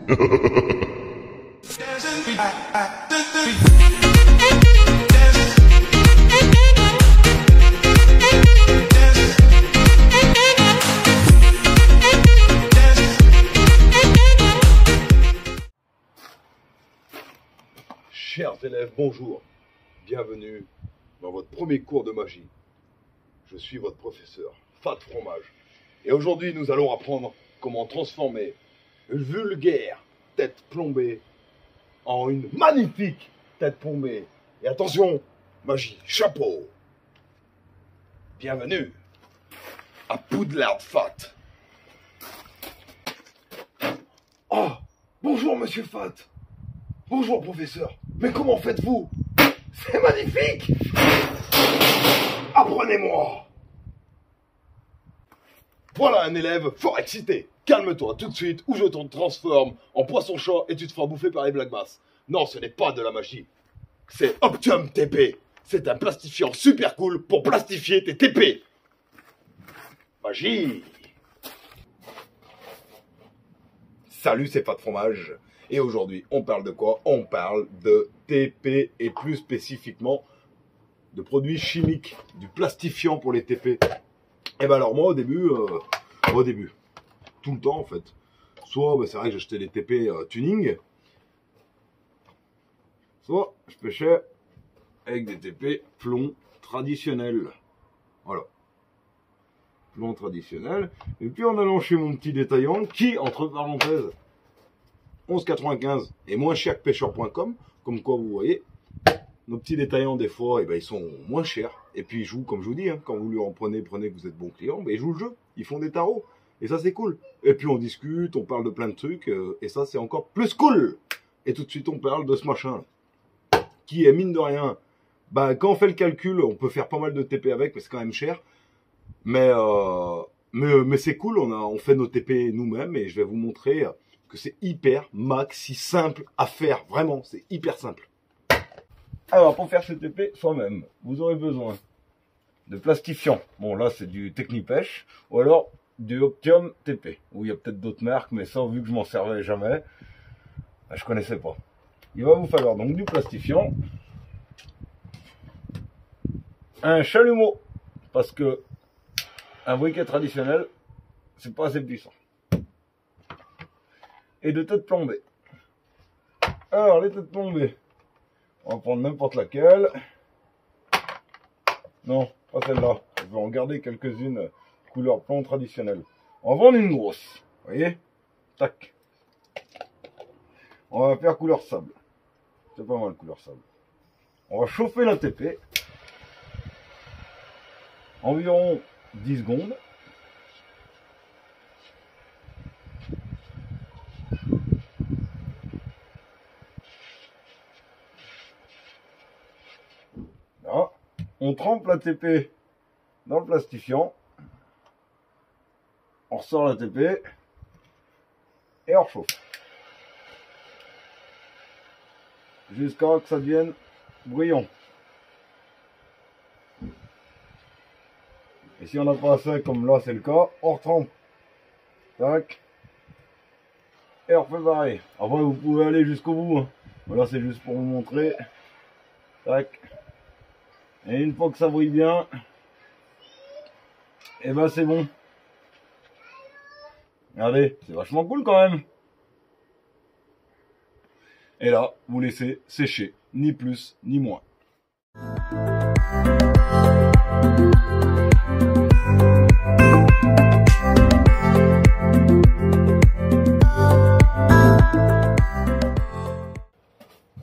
Chers élèves, bonjour. Bienvenue dans votre premier cours de magie. Je suis votre professeur, Fat Fromage. Et aujourd'hui, nous allons apprendre comment transformer une vulgaire tête plombée en une magnifique tête plombée. Et attention, magie, chapeau. Bienvenue à Poudlard Fat. Oh, bonjour Monsieur Fat. Bonjour professeur. Mais comment faites-vous? C'est magnifique. Apprenez-moi. Voilà un élève fort excité. Calme-toi tout de suite ou je te transforme en poisson-chat et tu te feras bouffer par les black bass. Non, ce n'est pas de la magie. C'est Optium TP. C'est un plastifiant super cool pour plastifier tes TP. Magie. Salut, c'est Fat Fromage. Et aujourd'hui, on parle de quoi? On parle de TP et plus spécifiquement de produits chimiques, du plastifiant pour les TP. Et ben alors moi au début, tout le temps en fait, soit c'est vrai que j'achetais des TP tuning, soit je pêchais avec des TP plomb traditionnels. Voilà. Plomb traditionnel. Et puis en allant chez mon petit détaillant, qui, entre parenthèses, 11,95 est moins cher que pêcheur.com, comme quoi vous voyez, nos petits détaillants des fois, ils sont moins chers. Et puis ils jouent, comme je vous dis, quand vous lui en prenez que vous êtes bon client, ils jouent le jeu, ils font des tarots. Et ça c'est cool. Et puis on discute, on parle de plein de trucs, et ça c'est encore plus cool. Et tout de suite on parle de ce machin, qui est mine de rien, quand on fait le calcul, on peut faire pas mal de TP avec, mais c'est quand même cher. Mais c'est cool, on fait nos TP nous-mêmes, et je vais vous montrer que c'est hyper maxi simple à faire, vraiment, c'est hyper simple. Alors, pour faire ce TP soi-même, vous aurez besoin de plastifiant. Bon, là, c'est du Technipêche, ou alors du Optium TP. Ou il y a peut-être d'autres marques, mais ça, vu que je m'en servais jamais, je connaissais pas. Il va vous falloir donc du plastifiant, un chalumeau, parce que un briquet traditionnel, c'est pas assez puissant. Et de têtes plombées. Alors, les têtes plombées, on va prendre n'importe laquelle. Non, pas celle-là. Je vais en garder quelques-unes couleur plomb traditionnelle. On va prendre une grosse. Vous voyez? Tac. On va faire couleur sable. C'est pas mal couleur sable. On va chauffer la TP. Environ 10 secondes. Là, on trempe la TP dans le plastifiant. On ressort la TP et on rechauffe. Jusqu'à ce que ça devienne brillant. Et si on n'a pas assez, comme là c'est le cas, on retrempe. Tac. Et on refait pareil. Après vous pouvez aller jusqu'au bout. Voilà, c'est juste pour vous montrer. Tac. Et une fois que ça brille bien, et c'est bon. Regardez, c'est vachement cool quand même. Et là, vous laissez sécher, ni plus ni moins.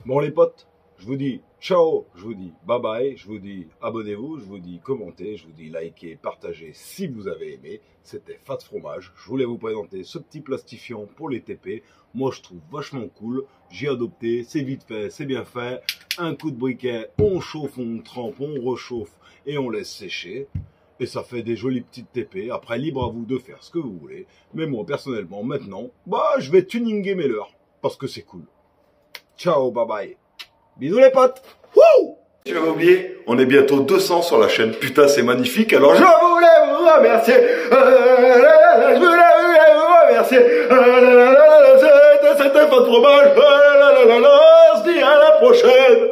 Bon les potes, je vous dis ciao, je vous dis bye bye, je vous dis abonnez-vous, je vous dis commentez, je vous dis likez, partagez si vous avez aimé. C'était Fat Fromage, je voulais vous présenter ce petit plastifiant pour les TP. Moi je trouve vachement cool, j'ai adopté, c'est vite fait, c'est bien fait. Un coup de briquet, on chauffe, on trempe, on rechauffe et on laisse sécher. Et ça fait des jolies petites TP, après libre à vous de faire ce que vous voulez. Mais moi personnellement maintenant, je vais tuninger mes leurs, parce que c'est cool. Ciao, bye bye. Bisous les potes. Wouh! Tu m'as oublié, on est bientôt 200 sur la chaîne. Putain, c'est magnifique. Alors je voulais vous remercier. Je voulais vous remercier. C'était pas de fromage, on se dit à la prochaine.